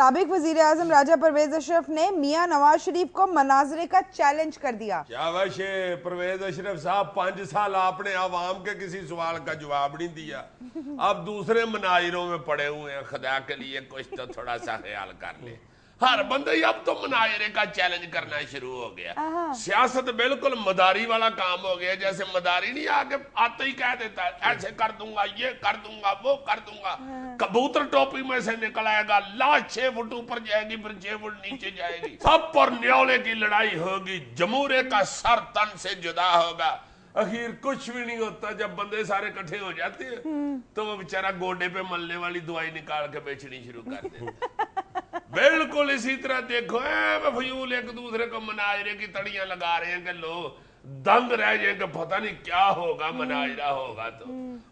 साबिक वजीर आजम राजा परवेज अशरफ ने मियां नवाज शरीफ को मनाजरे का चैलेंज कर दिया। शाबाश परवेज अशरफ साहब, 5 साल आपने आवाम के किसी सवाल का जवाब नहीं दिया, अब दूसरे मनाजिरों में पड़े हुए हैं। खुदा के लिए कुछ तो थोड़ा सा ख्याल कर ले। हर बंदा ही अब तो मुनाजरे का चैलेंज करना शुरू हो गया। सियासत बिल्कुल मदारी वाला काम हो गया। जैसे मदारी नहीं आके आते ही कह देता है ऐसे कर दूंगा, ये कर दूंगा, वो कर दूंगा। कबूतर टोपी में से निकल आएगा, लाश 6 फुट ऊपर जाएगी, फिर 6 फुट नीचे जाएगी। सब पर न्योले की लड़ाई होगी, जमूरे का सर तन से जुदा होगा। आखिर कुछ भी नहीं होता। जब बंदे सारे इकट्ठे हो जाते हैं तो वो बेचारा गोडे पे मलने वाली दवाई निकाल के बेचनी शुरू कर देता। बिल्कुल इसी तरह देखो, फयूल एक दूसरे को मनाजरे की तड़ियां लगा रहे हैं कि लोग दंग रह जाएंगे, पता नहीं क्या होगा। मनाजरा होगा तो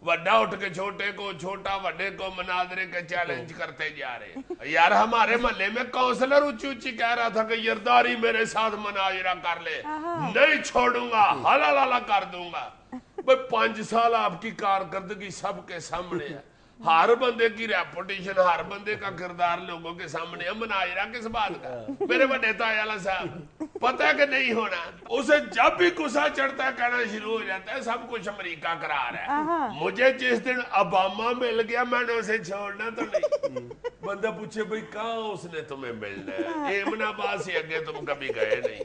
वड्डा उठ के छोटे को, छोटा वड्डे को मनाजरे के चैलेंज करते जा रहे हैं। यार हमारे मोहल्ले में काउंसलर ऊंची ऊंची कह रहा था कि यरदारी मेरे साथ मनाजरा कर ले, नहीं छोड़ूंगा, हला कर दूंगा। भाई 5 साल आपकी कारकर्दगी सबके सामने है। हर बंदे की रेपुटेशन, हर बंदे का किरदार लोगों के सामने है। मनाजरा किस बात का? मेरे बड़े ताया साहब, पता है कि नहीं होना। उसे जब भी गुस्सा चढ़ता है कहना शुरू हो जाता है सब कुछ अमेरिका करा रहा है। मुझे जिस दिन ओबामा मिल गया मैंने उसे छोड़ना तो नहीं। बंदा पूछे भाई कहाँ उसने तुम्हें मिलना है? एमनाबाद से आगे तुम कभी गए नहीं।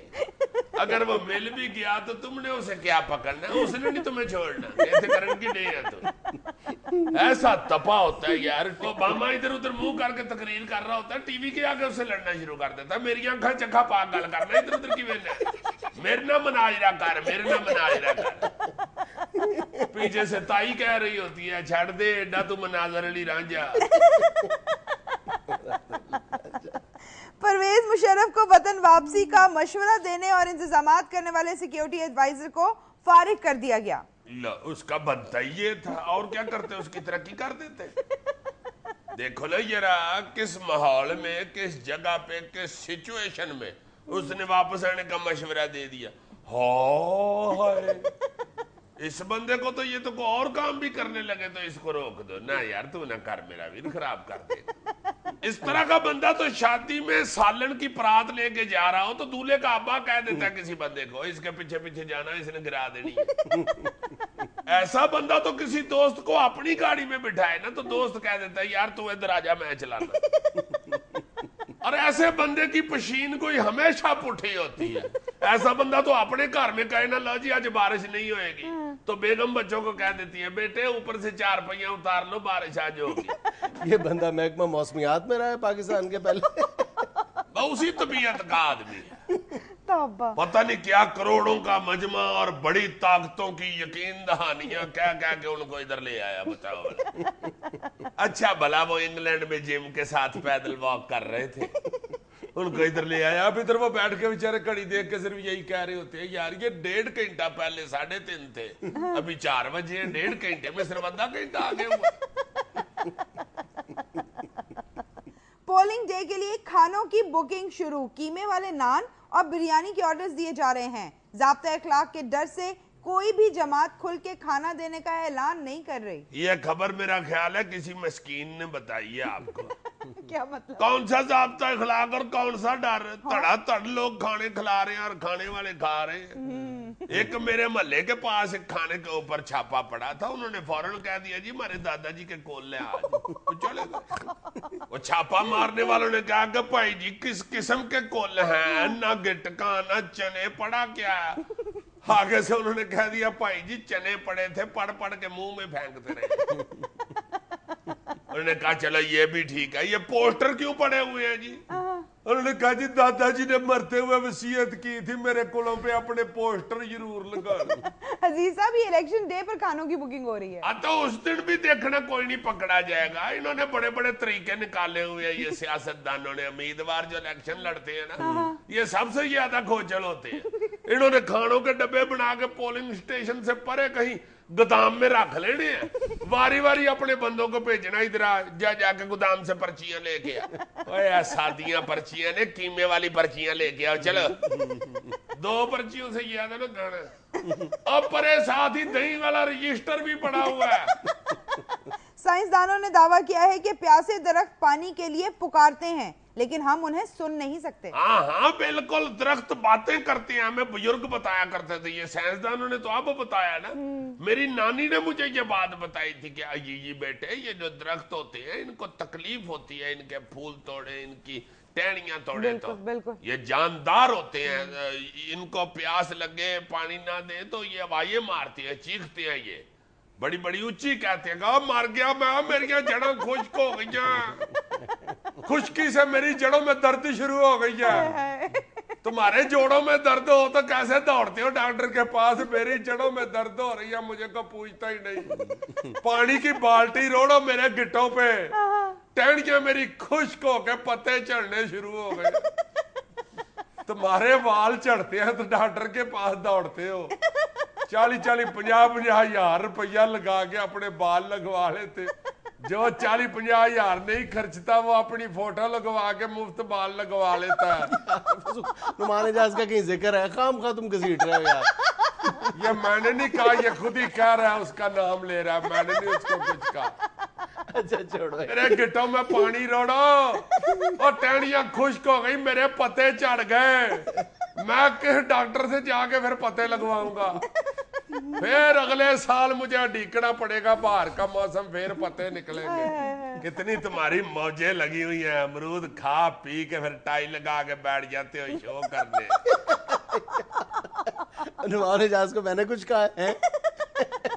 अगर वो मिल भी गया तो तुमने उसे क्या पकड़ना, उसने नहीं तुम्हें छोड़ना। ऐसे करने की नहीं है तो ऐसा तपा होता है यार। ओबामा इधर उधर मुंह करके तकरीर कर रहा होता है, टीवी के आगे उससे लड़ना शुरू कर देता है। मेरी आंखा चखा पाक गल करना, इधर उधर की वेला मेरे ना मनाजरा कर, मेरे ना मनाजरा कर। पीछे से ताई कह रही होती है छड़ दे एडा तू मनाजर अली रांझा। परवेज मुशर्रफ को वतन वापसी का मशवरा देने और इंतजामात करने वाले सिक्योरिटी एडवाइजर को फारिग कर दिया गया। उसका बनता ही ये था, और क्या करते, उसकी तरक्की कर देते। देखो ना जरा किस माहौल में, किस जगह पे, किस सिचुएशन में उसने वापस आने का मशवरा दे दिया। हाय इस बंदे को तो ये तो कोई और काम भी करने लगे तो इसको रोक दो ना यार, तू ना कर, मेरा वीर खराब कर दे। इस तरह का बंदा तो शादी में सालन की परात लेके जा रहा हो तो दूल्हे का अब्बा कह देता है किसी बंदे को इसके पीछे पीछे जाना, इसने गिरा देनी है। ऐसा बंदा तो किसी दोस्त को अपनी गाड़ी में बिठाए ना तो दोस्त कह देता है यार तू इधर आजा मैं चलाना। और ऐसे बंदे की पशीन कोई हमेशा पुठी होती है। ऐसा बंदा तो अपने घर में कहे ना लो जी आज बारिश नहीं होएगी तो बेगम बच्चों को कह देती है बेटे ऊपर से 4 पहिया उतार लो बारिश आज होगी। ये बंदा महकमा मौसमियात में रहा है पाकिस्तान के पहले। उसी तबीयत का आदमी है। पता नहीं क्या करोड़ों का मजमा और बड़ी ताकतों की यकीन दहानियां क्या क्या के उनको इधर ले आया बताओ। अच्छा भला वो इंग्लैंड में जिम के साथ पैदल वॉक कर रहे थे, उनको इधर ले आया। अब इधर वो बैठ के बेचारे घड़ी देख के सिर्फ यही कह रहे होते हैं यार ये 1.5 घंटा पहले 3:30 थे, अभी 4 बजे हैं, 1.5 घंटे में सिर्फ आधा घंटा आगे हुआ। पोलिंग डे के लिए खानों की बुकिंग शुरू, कीमे वाले नान और बिरयानी के ऑर्डर्स दिए जा रहे हैं। ज़ाब्ता अखलाक के डर से कोई भी जमात खुल के खाना देने का ऐलान नहीं कर रही। यह खबर मेरा ख्याल है किसी मस्कीन ने बताई है आपको। क्या मतलब? कौन सा ज़ाब्ता अखलाक और कौन सा डर? धड़ा धड़ लोग खाने खिला रहे हैं और खाने वाले खा रहे हैं। एक मेरे मोहल्ले के पास एक खाने के ऊपर छापा पड़ा था, उन्होंने फौरन कह दिया जी हमारे दादाजी के कोल्ले आज तो चले गए। वो छापा मारने वालों ने कहा कि भाई जी किस किस्म के कोल्ले हैं, ना गिटका ना चने पड़ा क्या? आगे से उन्होंने कह दिया भाई जी चने पड़े थे, पढ़ पढ़ के मुंह में फेंकते रहे। उन्होंने कहा चलो ये भी ठीक है, ये पोस्टर क्यों पड़े हुए हैं जी? उन्होंने कहा जी दादाजी ने मरते हुए वसीयत की थी मेरे कुलों पे अपने पोस्टर जरूर लगा। अजीज साहब ये इलेक्शन डे पर खानों की बुकिंग हो रही है। तो उस दिन भी देखना कोई नहीं पकड़ा जाएगा। इन्होंने बड़े बड़े तरीके निकाले हुए हैं ये सियासतदानों ने। उम्मीदवार जो इलेक्शन लड़ते हैं ना ये सबसे ज्यादा खोचल होते हैं। इन्होंने खानों के डब्बे बना के पोलिंग स्टेशन से परे कहीं गोदाम में रख लेने हैं, वारी वारी अपने बंदों को भेजना इधर जाके गोदाम से पर्चियां लेके आ। सादियां पर्चियां ने कीमे वाली पर्चियां लेके आओ, चलो 2 पर्चियों से ज्यादा ना खाना। अब परे साथ ही दही वाला रजिस्टर भी पड़ा हुआ है। साइंसदानों ने दावा किया है कि प्यासे दरख्त पानी के लिए पुकारते हैं। लेकिन हम उन्हें सुन नहीं सकते। हाँ हाँ बिल्कुल, दरख्त बातें करते हैं, हमें बुजुर्ग बताया करते थे, ये साइंसदानों ने तो अब बताया ना। मेरी नानी ने मुझे ये बात बताई थी कि ये बेटे, ये जो दरख्त होते हैं इनको तकलीफ होती है, इनके फूल तोड़े, इनकी टहनियां तोड़े, तो बिल्कुल। ये जानदार होते हैं, इनको प्यास लगे पानी ना दे तो ये आवाजें मारती है, चीखते हैं, ये बड़ी बड़ी ऊंची कहते हैं, मर गया मैं, मेरी जड़ों खुश्क हो गई, खुश्की से मेरी जड़ों में दर्द शुरू हो गई है। तुम्हारे जोड़ों में दर्द हो तो कैसे दौड़ते हो डॉक्टर के पास? मेरी जड़ों में दर्द हो रही है, मुझे को पूछता ही नहीं। पानी की बाल्टी रोड़ो मेरे गिट्टों पे, टहनियां मेरी खुश्क हो के पत्ते चढ़ने शुरू हो गए। तुम्हारे बाल चढ़ते हैं तो डॉक्टर के पास दौड़ते हो। 40-50 हजार रुपया लगा के अपने बाल लगवा लेते। जो 40-50 हजार नहीं खर्चता वो अपनी फोटो लगवा के मुफ्त बाल लगवा लेता है। नुमान एजाज का कहीं जिक्र है? खाम खा तुम घसीट रहे हो यार। ये मैंने नहीं कहा, ये खुद ही कह रहा है, उसका नाम ले रहा है, मैंने नहीं उसको कुछ कहा। अच्छा छोड़ो। मेरे गिट्टों में पानी रोड़ो और टहनियां खुश्क हो गई, मेरे पत्ते चढ़ गए। मैं किस डॉक्टर से जाके फिर पत्ते लगवाऊंगा? फिर अगले साल मुझे अडीकना पड़ेगा, बाहर का मौसम, फिर पत्ते निकलेंगे। कितनी तुम्हारी मौजें लगी हुई हैं, अमरूद खा पी के फिर टाई लगा के बैठ जाते हो शो करने। नुमान एजाज को मैंने कुछ कहा है?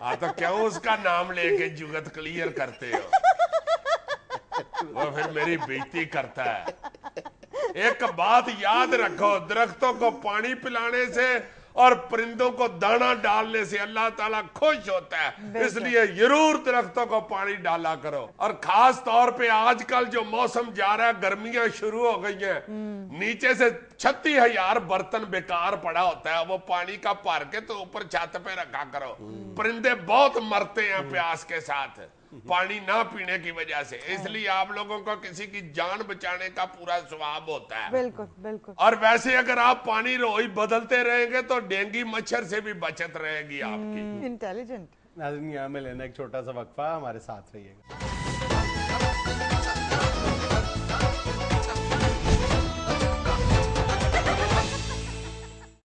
हाँ तो क्यों उसका नाम लेके जुगत क्लियर करते हो? वो फिर मेरी बेइज्जती करता है। एक बात याद रखो, दरख्तों को पानी पिलाने से और परिंदों को दाना डालने से अल्लाह ताला खुश होता है, इसलिए जरूर दरख्तों को पानी डाला करो। और खास तौर पे आजकल जो मौसम जा रहा है, गर्मियां शुरू हो गई हैं, नीचे से 36,000 बर्तन बेकार पड़ा होता है, वो पानी का भर के तो ऊपर छत पे रखा करो। परिंदे बहुत मरते हैं प्यास के साथ, पानी ना पीने की वजह से, इसलिए आप लोगों को किसी की जान बचाने का पूरा स्वभाव होता है। बिल्कुल। और वैसे अगर आप पानी रोज बदलते रहेंगे तो डेंगू मच्छर से भी बचत रहेगी आपकी। इंटेलिजेंट। नाज़रीन, यहाँ में लेना एक छोटा सा वक्फा, हमारे साथ रहिएगा।